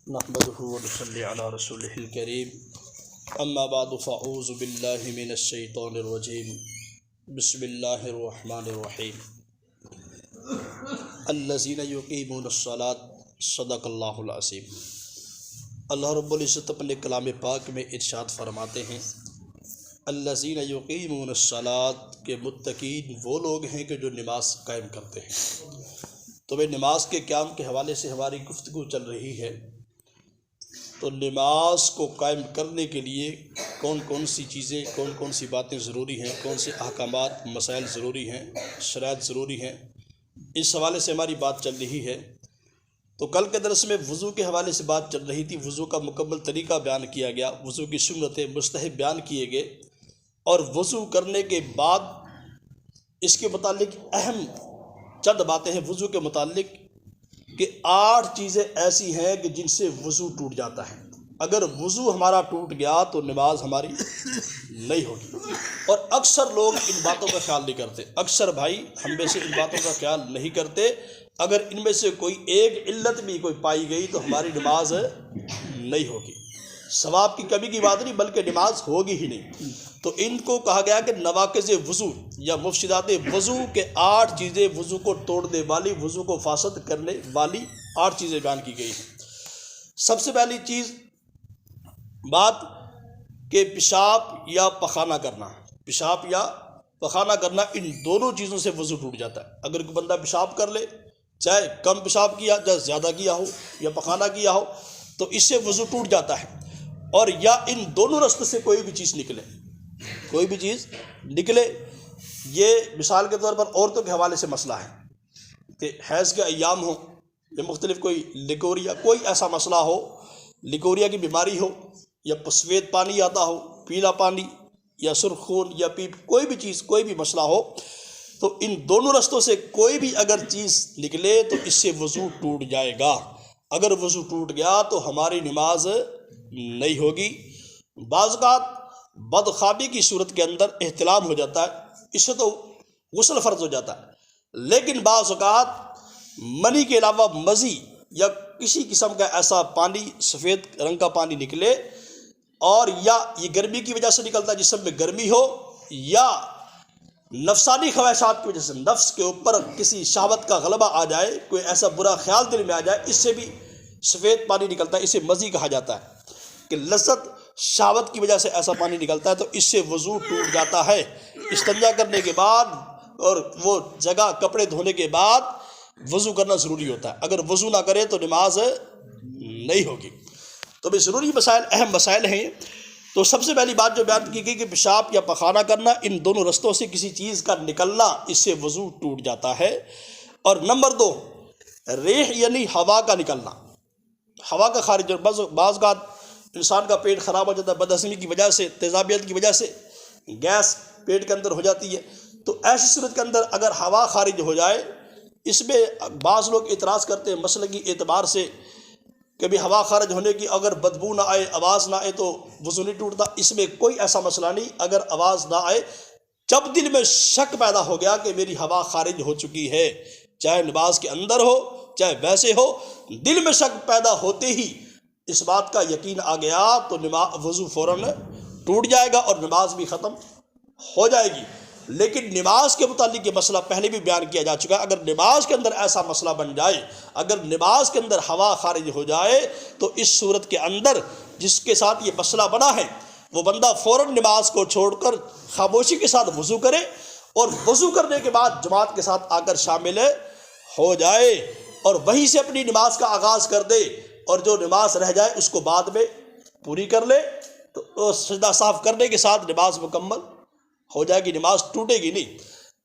نحمده ونصلي على رسوله الكريم اما بعد فاعوذ بالله من الشیطان الرجیم بسم اللہ الرحمن الرحیم الذین یقیمون الصلاة صدق اللہ العظیم۔ اللہ رب العزت اپنے کلام پاک میں ارشاد فرماتے ہیں الذین یقیمون الصلاة کہ متقین وہ لوگ ہیں کہ جو نماز قائم کرتے ہیں۔ تو بھائی نماز کے قیام کے حوالے سے ہماری گفتگو چل رہی ہے، تو نماز کو قائم کرنے کے لیے کون کون سی چیزیں، کون کون سی باتیں ضروری ہیں، کون سے احکامات مسائل ضروری ہیں، شرائط ضروری ہیں، اس حوالے سے ہماری بات چل رہی ہے۔ تو کل کے درس میں وضو کے حوالے سے بات چل رہی تھی، وضو کا مکمل طریقہ بیان کیا گیا، وضو کی سنتیں مستحب بیان کیے گئے، اور وضو کرنے کے بعد اس کے متعلق اہم چند باتیں ہیں وضو کے متعلق کہ 8 چیزیں ایسی ہیں کہ جن سے وضو ٹوٹ جاتا ہے۔ اگر وضو ہمارا ٹوٹ گیا تو نماز ہماری نہیں ہوگی، اور اکثر لوگ ان باتوں کا خیال نہیں کرتے، اکثر بھائی ہم میں سے ان باتوں کا خیال نہیں کرتے۔ اگر ان میں سے کوئی ایک علت بھی کوئی پائی گئی تو ہماری نماز نہیں ہوگی، ثواب کی کمی کی بات نہیں بلکہ نماز ہوگی ہی نہیں۔ تو ان کو کہا گیا کہ نواقض وضو یا مفسدات وضو کے 8 چیزیں، وضو کو توڑنے والی، وضو کو فاسد کرنے والی 8 چیزیں بیان کی گئی ہیں۔ سب سے پہلی چیز بات کہ پیشاب یا پخانہ کرنا، پیشاب یا پخانہ کرنا، ان دونوں چیزوں سے وضو ٹوٹ جاتا ہے۔ اگر کوئی بندہ پیشاب کر لے، چاہے کم پیشاب کیا چاہے زیادہ کیا ہو یا پخانہ کیا ہو، تو اس سے وضو ٹوٹ جاتا ہے۔ اور یا ان دونوں راستے سے کوئی بھی چیز نکلے، کوئی بھی چیز نکلے، یہ مثال کے طور پر عورتوں کے حوالے سے مسئلہ ہے کہ حیض کے ایام ہوں یا مختلف کوئی لیکوریا، کوئی ایسا مسئلہ ہو، لیکوریا کی بیماری ہو یا سفید پانی آتا ہو، پیلا پانی یا سرخ خون یا پیپ، کوئی بھی چیز، کوئی بھی مسئلہ ہو، تو ان دونوں رستوں سے کوئی بھی اگر چیز نکلے تو اس سے وضو ٹوٹ جائے گا۔ اگر وضو ٹوٹ گیا تو ہماری نماز نہیں ہوگی۔ بعض اوقات بدخوابی کی صورت کے اندر احتلام ہو جاتا ہے، اس سے تو غسل فرض ہو جاتا ہے، لیکن بعض اوقات منی کے علاوہ مزی یا کسی قسم کا ایسا پانی، سفید رنگ کا پانی نکلے، اور یا یہ گرمی کی وجہ سے نکلتا ہے، جسم میں گرمی ہو، یا نفسانی خواہشات کی وجہ سے نفس کے اوپر کسی شہوت کا غلبہ آ جائے، کوئی ایسا برا خیال دل میں آ جائے، اس سے بھی سفید پانی نکلتا ہے، اسے مزی کہا جاتا ہے کہ لذت شہوت کی وجہ سے ایسا پانی نکلتا ہے، تو اس سے وضو ٹوٹ جاتا ہے۔ استنجا کرنے کے بعد اور وہ جگہ کپڑے دھونے کے بعد وضو کرنا ضروری ہوتا ہے، اگر وضو نہ کرے تو نماز نہیں ہوگی۔ تو بھی ضروری مسائل، اہم مسائل ہیں۔ تو سب سے پہلی بات جو بیان کی گئی کہ پیشاب یا پخانہ کرنا، ان دونوں رستوں سے کسی چیز کا نکلنا، اس سے وضو ٹوٹ جاتا ہے۔ اور نمبر 2 ریح یعنی ہوا کا نکلنا، ہوا کا خارج۔ بعض اوقات انسان کا پیٹ خراب ہو جاتا ہے، بدہضمی کی وجہ سے، تیزابیت کی وجہ سے گیس پیٹ کے اندر ہو جاتی ہے، تو ایسی صورت کے اندر اگر ہوا خارج ہو جائے، اس میں بعض لوگ اعتراض کرتے ہیں مسلکی اعتبار سے کہ بھی ہوا خارج ہونے کی اگر بدبو نہ آئے، آواز نہ آئے تو وضو نہیں ٹوٹتا۔ اس میں کوئی ایسا مسئلہ نہیں، اگر آواز نہ آئے، جب دل میں شک پیدا ہو گیا کہ میری ہوا خارج ہو چکی ہے، چاہے نماز کے اندر ہو چاہے ویسے ہو، دل میں شک پیدا ہوتے ہی اس بات کا یقین آ گیا تو وضو فوراً ٹوٹ جائے گا اور نماز بھی ختم ہو جائے گی۔ لیکن نماز کے متعلق یہ مسئلہ پہلے بھی بیان کیا جا چکا ہے، اگر نماز کے اندر ایسا مسئلہ بن جائے، اگر نماز کے اندر ہوا خارج ہو جائے، تو اس صورت کے اندر جس کے ساتھ یہ مسئلہ بنا ہے وہ بندہ فوراً نماز کو چھوڑ کر خاموشی کے ساتھ وضو کرے، اور وضو کرنے کے بعد جماعت کے ساتھ آ کر شامل ہو جائے، اور وہیں سے اپنی نماز کا آغاز کر دے، اور جو نماز رہ جائے اس کو بعد میں پوری کر لے، تو سجدہ صاف کرنے کے ساتھ نماز مکمل ہو جائے گی، نماز ٹوٹے گی نہیں۔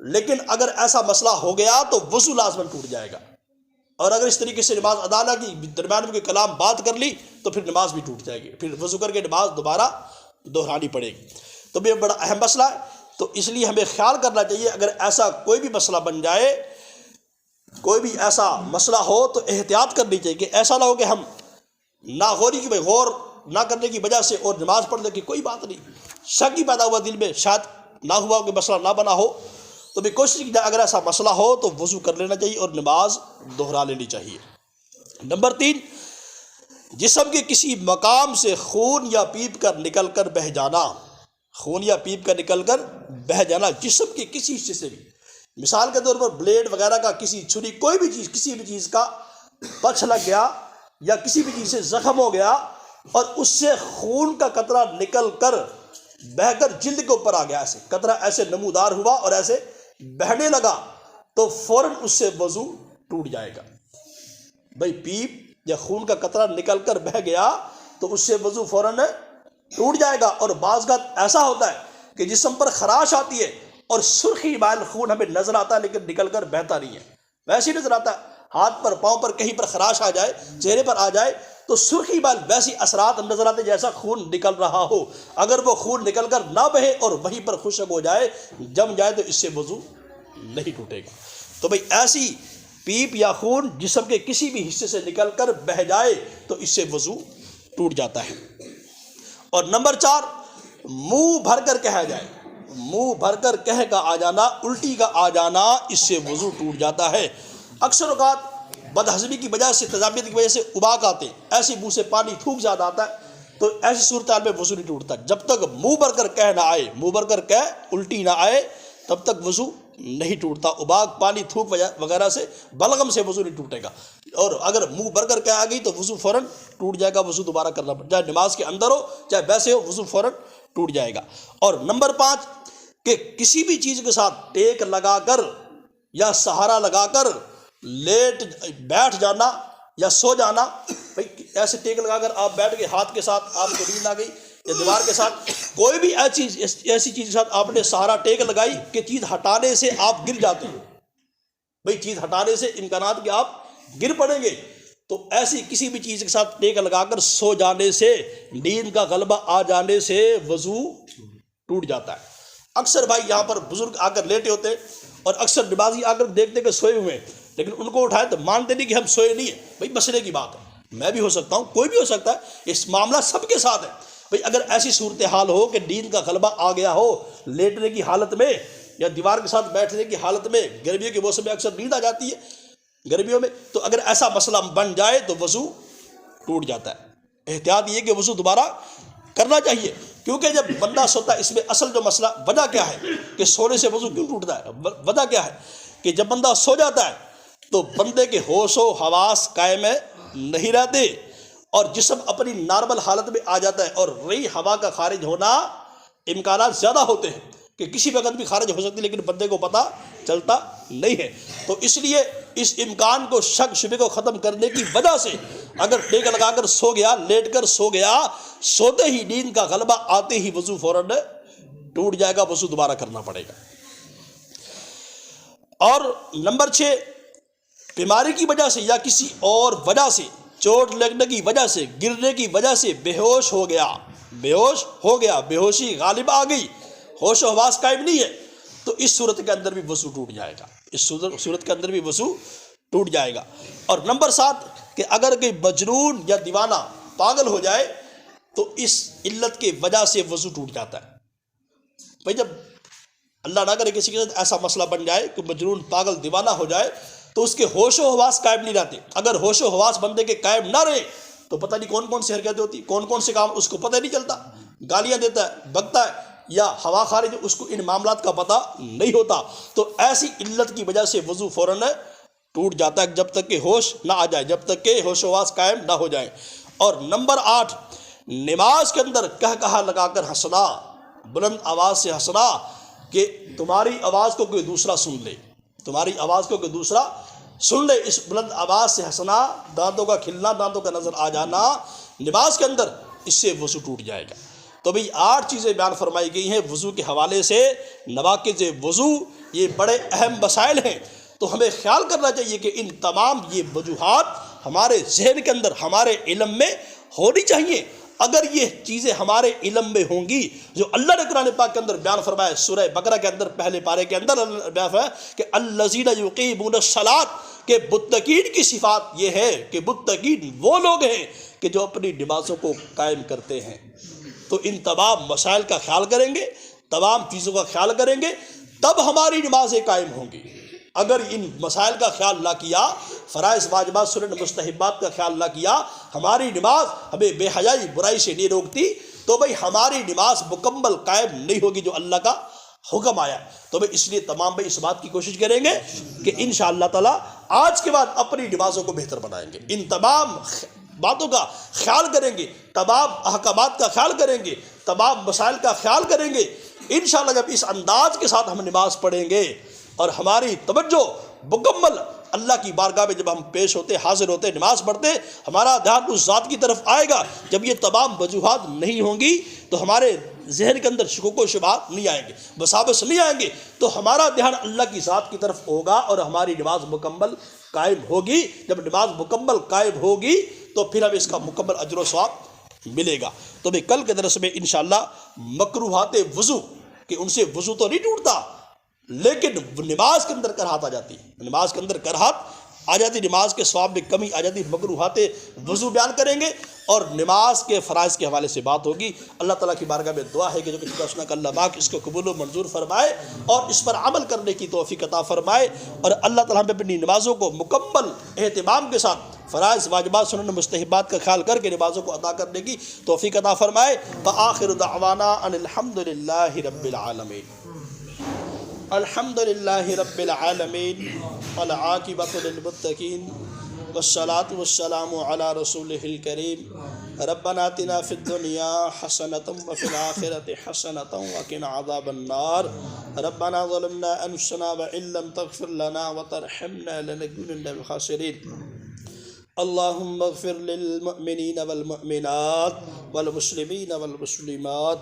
لیکن اگر ایسا مسئلہ ہو گیا تو وضو لازماً ٹوٹ جائے گا، اور اگر اس طریقے سے نماز ادا نہ کی، درمیان میں کوئی کلام بات کر لی، تو پھر نماز بھی ٹوٹ جائے گی، پھر وضو کر کے نماز دوبارہ دہرانی پڑے گی۔ تو یہ بڑا اہم مسئلہ ہے، تو اس لیے ہمیں خیال کرنا چاہیے اگر ایسا کوئی بھی مسئلہ بن جائے، کوئی بھی ایسا مسئلہ ہو، تو احتیاط کرنی چاہیے کہ ایسا نہ ہو کہ ہم ناغوری کی غور نہ کرنے کی وجہ سے اور نماز پڑھنے کی کوئی بات نہیں، شک ہی پیدا ہوا دل میں، شاید نہ ہوا کہ مسئلہ نہ بنا ہو، تو بھی کوشش کی جائے اگر ایسا مسئلہ ہو تو وضو کر لینا چاہیے اور نماز دہرا لینی چاہیے۔ نمبر 3 جسم کے کسی مقام سے خون یا پیپ کر نکل کر بہہ جانا، خون یا پیپ کر نکل کر بہہ جانا جسم کے کسی حصے سے بھی، مثال کے طور پر بلیڈ وغیرہ کا، کسی چھری، کوئی بھی چیز، کسی بھی چیز کا پچھ لگ گیا یا کسی بھی چیز سے زخم ہو گیا اور اس سے خون کا قطرہ نکل کر بہہ کر جلد کے اوپر آ گیا، ایسے قطرہ ایسے نمودار ہوا اور ایسے بہنے لگا، تو فوراً اس سے وضو ٹوٹ جائے گا۔ بھئی پیپ یا خون کا قطرہ نکل کر بہہ گیا تو اس سے وضو فوراً ٹوٹ جائے گا۔ اور بعض اوقات ایسا ہوتا ہے کہ جسم پر خراش آتی ہے اور سرخی مائل خون ہمیں نظر آتا ہے لیکن نکل کر بہتا نہیں ہے، ویسے ہی نظر آتا ہے، ہاتھ پر، پاؤں پر کہیں پر خراش آ جائے، چہرے پر آ جائے تو سرخی مائل ویسی اثرات نظر آتے جیسا خون نکل رہا ہو۔ اگر وہ خون نکل کر نہ بہے اور وہیں پر خشک ہو جائے، جم جائے، تو اس سے وضو نہیں ٹوٹے گا۔ تو بھئی ایسی پیپ یا خون جسم کے کسی بھی حصے سے نکل کر بہہ جائے تو اس سے وضو ٹوٹ جاتا ہے۔ اور نمبر 4، منہ بھر کر کہا جائے، منہ بھر کر کہہ کا آ جانا، الٹی کا آ جانا، اس سے وضو ٹوٹ جاتا ہے۔ اکثر اوقات بدہضمی کی وجہ سے، تضابیت کی وجہ سے اباق آتے، ایسے منہ سے پانی تھوک زیادہ آتا ہے، تو ایسی صورتحال میں وضو نہیں ٹوٹتا۔ جب تک منہ بھر کر کہہ نہ آئے، منہ بھر کر کہہ الٹی نہ آئے، تب تک وضو نہیں ٹوٹتا۔ اباق، پانی، تھوک وغیرہ سے، بلغم سے وضو نہیں ٹوٹے گا۔ اور اگر منہ بھر کر کہہ آ گئی تو وضو فوراً ٹوٹ جائے گا، وضو دوبارہ کرنا پڑے، چاہے نماز کے اندر ہو چاہے ویسے ہو، وضو فوراً ٹوٹ جائے گا۔ اور نمبر 5 کہ کسی بھی چیز کے ساتھ ٹیک لگا کر یا سہارا لگا کر بیٹھ جانا یا سو جانا، بھئی ایسے ٹیک لگا کر آپ بیٹھ گئے، ہاتھ کے ساتھ آپ کو نیند آ گئی، یا دیوار کے ساتھ کوئی بھی ایسی چیز کے ساتھ آپ نے سہارا ٹیک لگائی کہ چیز ہٹانے سے آپ گر جاتے ہیں، بھئی چیز ہٹانے سے امکانات کہ آپ گر پڑیں گے، تو ایسی کسی بھی چیز کے ساتھ ٹیک لگا کر سو جانے سے، نیند کا غلبہ آ جانے سے وضو ٹوٹ جاتا ہے۔ اکثر بھائی یہاں پر بزرگ آ کر لیٹے ہوتے ہیں اور اکثر نمازی آ کر دیکھتے کہ سوئے ہوئے ہیں، لیکن ان کو اٹھائے تو مانتے نہیں کہ ہم سوئے نہیں ہیں۔ بھئی مسئلے کی بات ہے، میں بھی ہو سکتا ہوں، کوئی بھی ہو سکتا ہے، اس معاملہ سب کے ساتھ ہے۔ بھئی اگر ایسی صورتحال ہو کہ نیند کا غلبہ آ گیا ہو لیٹنے کی حالت میں یا دیوار کے ساتھ بیٹھنے کی حالت میں، گرمیوں کے موسم میں اکثر نیند آ جاتی ہے گرمیوں میں، تو اگر ایسا مسئلہ بن جائے تو وضو ٹوٹ جاتا ہے۔ احتیاط یہ کہ وضو دوبارہ کرنا چاہیے، کیونکہ جب بندہ سوتا ہے، اس میں اصل جو مسئلہ، وجہ کیا ہے کہ سونے سے وضو کیوں ٹوٹتا ہے؟ وجہ کیا ہے کہ جب بندہ سو جاتا ہے تو بندے کے ہوش و حواس قائم نہیں رہتے اور جسم اپنی نارمل حالت میں آ جاتا ہے، اور رہی ہوا کا خارج ہونا، امکانات زیادہ ہوتے ہیں کہ کسی وقت بھی خارج ہو سکتی، لیکن بندے کو پتہ چلتا نہیں ہے۔ تو اس لیے اس امکان کو، شک شبے کو ختم کرنے کی وجہ سے اگر ٹیک لگا کر سو گیا، لیٹ کر سو گیا، سوتے ہی نیند کا غلبہ آتے ہی وضو فوراً ٹوٹ جائے گا، وضو دوبارہ کرنا پڑے گا۔ اور نمبر 6، بیماری کی وجہ سے یا کسی اور وجہ سے، چوٹ لگنے کی وجہ سے، گرنے کی وجہ سے بے ہوش ہو گیا، بے ہوشی غالب آ گئی، ہوش و حواس قائم نہیں ہے، تو اس صورت کے اندر بھی وضو ٹوٹ جائے گا، اس صورت کے اندر بھی وضو ٹوٹ جائے گا۔ اور نمبر 7 کہ اگر کوئی مجنون یا دیوانہ پاگل ہو جائے تو اس علت کے وجہ سے وضو ٹوٹ جاتا ہے۔ بھئی جب اللہ نہ کرے کسی کے ساتھ ایسا مسئلہ بن جائے کہ مجنون، پاگل، دیوانہ ہو جائے تو اس کے ہوش و حواس قائم نہیں رہتے۔ اگر ہوش و حواس بندے کے قائم نہ رہے تو پتہ نہیں کون کون سی حرکتیں ہوتی، کون کون سے کام اس کو پتہ نہیں چلتا، گالیاں دیتا ہے، بکتا ہے، یا ہوا خارج، اس کو ان معاملات کا پتہ نہیں ہوتا۔ تو ایسی علت کی وجہ سے وضو فوراً ٹوٹ جاتا ہے جب تک کہ ہوش نہ آ جائے، جب تک کہ ہوش و حواس قائم نہ ہو جائیں۔ اور نمبر 8، نماز کے اندر کہا لگا کر ہنسنا، بلند آواز سے ہنسنا کہ تمہاری آواز کو کوئی دوسرا سن لے، تمہاری آواز کو کوئی دوسرا سن لے، اس بلند آواز سے ہنسنا، دانتوں کا کھلنا، دانتوں کا نظر آ جانا نماز کے اندر، اس سے وضو ٹوٹ جائے گا۔ تو بھئی 8 چیزیں بیان فرمائی گئی ہیں وضو کے حوالے سے، نواقض وضو، یہ بڑے اہم مسائل ہیں، تو ہمیں خیال کرنا چاہیے کہ ان تمام یہ وجوہات ہمارے ذہن کے اندر، ہمارے علم میں ہونی چاہیے۔ اگر یہ چیزیں ہمارے علم میں ہوں گی، جو اللہ نے قرآن پاک کے اندر بیان فرمایا، سورہ بقرہ کے اندر پہلے پارے کے اندر بیان فرمایا کہ الذین یقیمون الصلاۃ، کہ متقین کی صفات یہ ہے کہ متقین وہ لوگ ہیں کہ جو اپنی نمازوں کو قائم کرتے ہیں۔ تو ان تمام مسائل کا خیال کریں گے، تمام چیزوں کا خیال کریں گے، تب ہماری نمازیں قائم ہوں گی۔ اگر ان مسائل کا خیال نہ کیا، فرائض واجبات سنن مستحبات کا خیال نہ کیا، ہماری نماز ہمیں بے حیائی برائی سے نہیں روکتی، تو بھئی ہماری نماز مکمل قائم نہیں ہوگی جو اللہ کا حکم آیا۔ تو بھئی اس لیے تمام بھائی اس بات کی کوشش کریں گے کہ انشاءاللہ تعالیٰ آج کے بعد اپنی نمازوں کو بہتر بنائیں گے، ان تمام باتوں کا خیال کریں گے، تمام احکامات کا خیال کریں گے، تمام مسائل کا خیال کریں گے۔ انشاءاللہ جب اس انداز کے ساتھ ہم نماز پڑھیں گے اور ہماری توجہ مکمل اللہ کی بارگاہ میں جب ہم پیش ہوتے، حاضر ہوتے، نماز پڑھتے، ہمارا دھیان اس ذات کی طرف آئے گا۔ جب یہ تمام وجوہات نہیں ہوں گی تو ہمارے ذہن کے اندر شکوک و شبہات نہیں آئیں گے، وساوس نہیں آئیں گے، تو ہمارا دھیان اللہ کی ذات کی طرف ہوگا اور ہماری نماز مکمل قائم ہوگی۔ جب نماز مکمل قائم ہوگی تو پھر ہمیں اس کا مکمل اجر و ثواب ملے گا۔ تو میں کل کے درس میں انشاءاللہ مکروہات وضو کہ ان سے وضو تو نہیں ٹوٹتا لیکن نماز کے اندر کرہات آ جاتی، نماز کے اندر کرہات آ جاتی، نماز کے ثواب میں کمی آ جاتی، مکروہات وضو بیان کریں گے اور نماز کے فرائض کے حوالے سے بات ہوگی۔ اللہ تعالیٰ کی بارگاہ میں دعا ہے کہ جو کچھ سنا کہ اللہ پاک اس کو قبول و منظور فرمائے اور اس پر عمل کرنے کی توفیق عطا فرمائے، اور اللہ تعالیٰ ہمیں اپنی نمازوں کو مکمل اہتمام کے ساتھ فرائض واجبات سنن مستحبات کا خیال کر کے نمازوں کو ادا کرنے کی توفیق عطا فرمائے۔ وآخر دعوانا ان الحمد للہ رب العالمین۔ الحمد للہ رب العالمین والعاقبۃ للمتقین والصلاۃ والسلام علی رسولہ الکریم۔ ربنا آتنا فی الدنیا حسنۃ وفی الآخرۃ حسنۃ وقنا عذاب النار۔ ربنا ظلمنا انفسنا وان لم تغفر لنا وترحمنا لنکونن من الخاسرین۔ اللہم اغفر للمؤمنین والمؤمنات والمسلمین والمسلمات،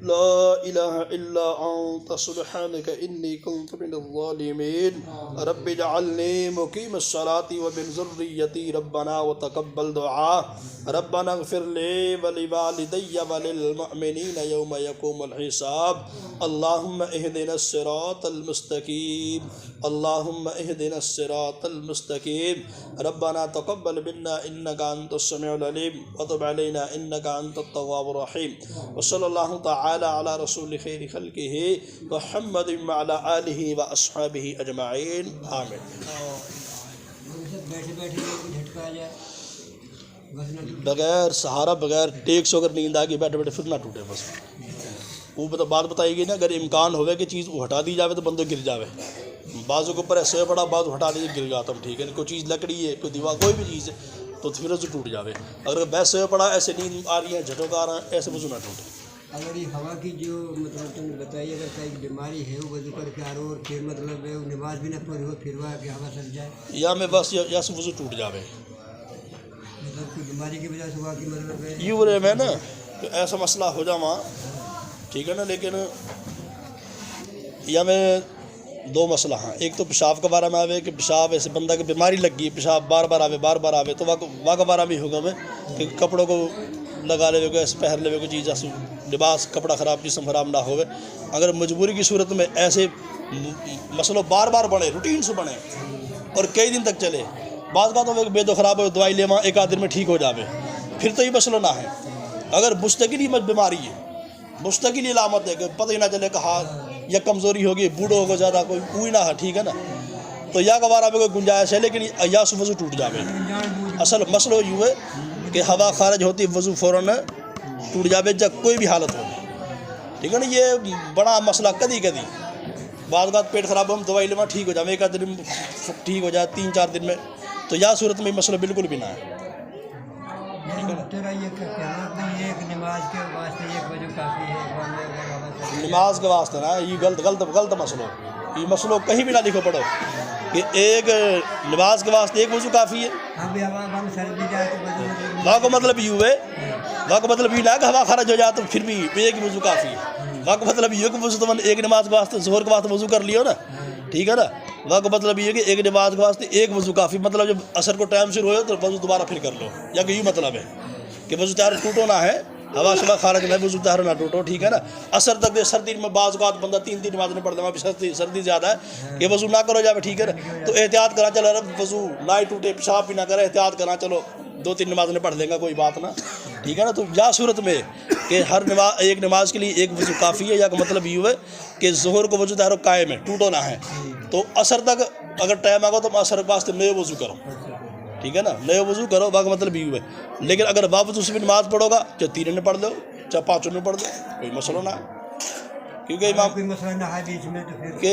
لا الہ الا انت سبحانک انی کنت من الظالمین۔ رب اجعلنی مقیم الصلاۃ ومن ذریتی ربنا وتقبل دعاء۔ ربنا اغفر لی ولوالدی وللمؤمنین یوم یقوم الحساب۔ اللہم اہدنا الصراط المستقیم، اللہم اہدنا الصراط المستقیم۔ ربنا تقبل منا انک انت السمیع العلیم وتب علینا انک انت التواب الرحیم۔ وصلی اللہ تعالی علی رسول خیر خلقہ محمد وعلی آلہ واصحابہ اجمعین، آمین۔ بغیر سہارا، بغیر ٹیک سے اگر نیند آگی بیٹھے بیٹھے پھر نہ ٹوٹے بس۔ وہ بات بتائی گئی نا، اگر امکان ہوئے کہ چیز وہ ہٹا دی جاوے تو بندہ گر جاوے، بعضوں کے اوپر ایسے پڑا بعض ہٹا دیجیے گر جاتا ہوں، ٹھیک ہے، کوئی چیز لکڑی ہے، کوئی دیوار، کوئی بھی چیز ہے تو پھر اسے ٹوٹ جاوے۔ اگر ویسے پڑا ایسے نیند آ رہی ہے، جھٹکا آ رہا ہے، ایسے وضو نہ ٹوٹے۔ اگر یہ ہوا کی جو مطلب تم نے بتائی، اگر کوئی بیماری ہے وہ وضو کر کے آ رہا ہو اور پھر مطلب نماز بھی نہ پڑھی ہو، پھر وہ کہ ہوا چل جائے یا میں بس یا سے وضو ٹوٹ جاوے، مطلب کوئی بیماری کی وجہ سے ہوا کہ مطلب یوں رہے میں نا کہ ایسا مسئلہ ہو جاواں، ٹھیک ہے نا، لیکن یا میں دو مسئلہ ہاں، ایک تو پیشاب کا بارہ میں آوے کہ پیشاب ایسے بندہ کی بیماری لگ گئی، پیشاب بار بار آوے تو واہ کا بارہ بھی ہوگا میں کہ کپڑوں کو لگا لے گا، ایسے پہن لے گا چیز، ایسے لباس کپڑا خراب جسم خراب نہ ہوئے۔ اگر مجبوری کی صورت میں ایسے مسئلہ بار بڑھے، روٹین سے بڑھے اور کئی دن تک چلے، بعض بات ہوئے کہ بے دو خراب ہو دوائی لے وہاں ایک آدھ دن میں ٹھیک ہو جاوے، پھر تو یہ مسئلہ نہ ہے۔ اگر مستقل ہی بیماری ہے، مستقل علامت ہے کہ پتہ ہی نہ چلے کہ ہاں یا کمزوری ہوگی، بوڑھو ہوگا زیادہ، کوئی نہ ہے، ٹھیک ہے نا، تو یا گوارا میں کوئی گنجائش ہے، لیکن یا سے وضو ٹوٹ جاوے۔ اصل مسئلہ یوں ہے کہ ہوا خارج ہوتی وضو فوراً ٹوٹ جاوے جب کوئی بھی حالت ہو، ٹھیک ہے نا۔ یہ بڑا مسئلہ کدی بعض بات پیٹ خراب ہم دوائی لے ٹھیک ہو جائے، ایک آدھ دن ٹھیک ہو جائے، 3-4 دن میں، تو یا صورت میں مسئلہ بالکل بھی نہ ہے۔ نماز کے واسطے نا یہ غلط مسئلہ، یہ مسئلہ کہیں بھی نہ لکھو پڑھو کہ ایک نماز کے واسطے ایک وضو کافی ہے۔ وہاں کو مطلب یہ ہوئے، وہاں کو مطلب یہ نہ کہ ہوا خارج ہو جائے تو پھر بھی ایک وضو کافی ہے۔ وہاں کو مطلب یہ کہ وضو تو ایک نماز کے واسطے ظہر کے واسطے وضو کر لیو نا، ٹھیک ہے نا۔ وہاں کو مطلب یہ کہ ایک نماز کے واسطے ایک وضو کافی، مطلب جب عصر کو ٹائم شروع ہو تو وضو دوبارہ پھر کر لو، یا کہ یہ مطلب ہے کہ وضو تیار ٹوٹو نہ ہے، ہوا شبہ خارج نہ وضو تیار نہ ٹوٹو، ٹھیک ہے نا۔ عصر تک سردی میں بعض اوقات بندہ 3 نماز نہیں پڑھتا، وہاں بھی سردی زیادہ ہے کہ وضو نہ کرو جائے، ٹھیک ہے نا، تو احتیاط کرنا چلو، وضو نہ ہی ٹوٹے، پیشاب بھی نہ کرے، احتیاط کرنا چلو 2-3 نمازیں پڑھ لیں گا، کوئی بات نہ، ٹھیک ہے نا۔ تو یا صورت میں کہ ہر ایک نماز کے لیے ایک وضو کافی ہے، یا کہ مطلب یہ ہے کہ ظہر کو وضو تیار قائم ہے، ٹوٹو نہ ہے، تو عصر تک اگر ٹائم آگا تو اثر واسطے نئے وضو کرو، ٹھیک ہے نا، نئے وضو کرو، باقی مطلب یہ ہے. لیکن اگر واپس اس میں نماز پڑھو گا چاہے 3 نے پڑھ دو چاہے 5 نے پڑھ دو، کوئی مسئلہ نہ ہے، کیونکہ امام کوئی مسئلہ نہ ہے بیچ میں تو پھر کہ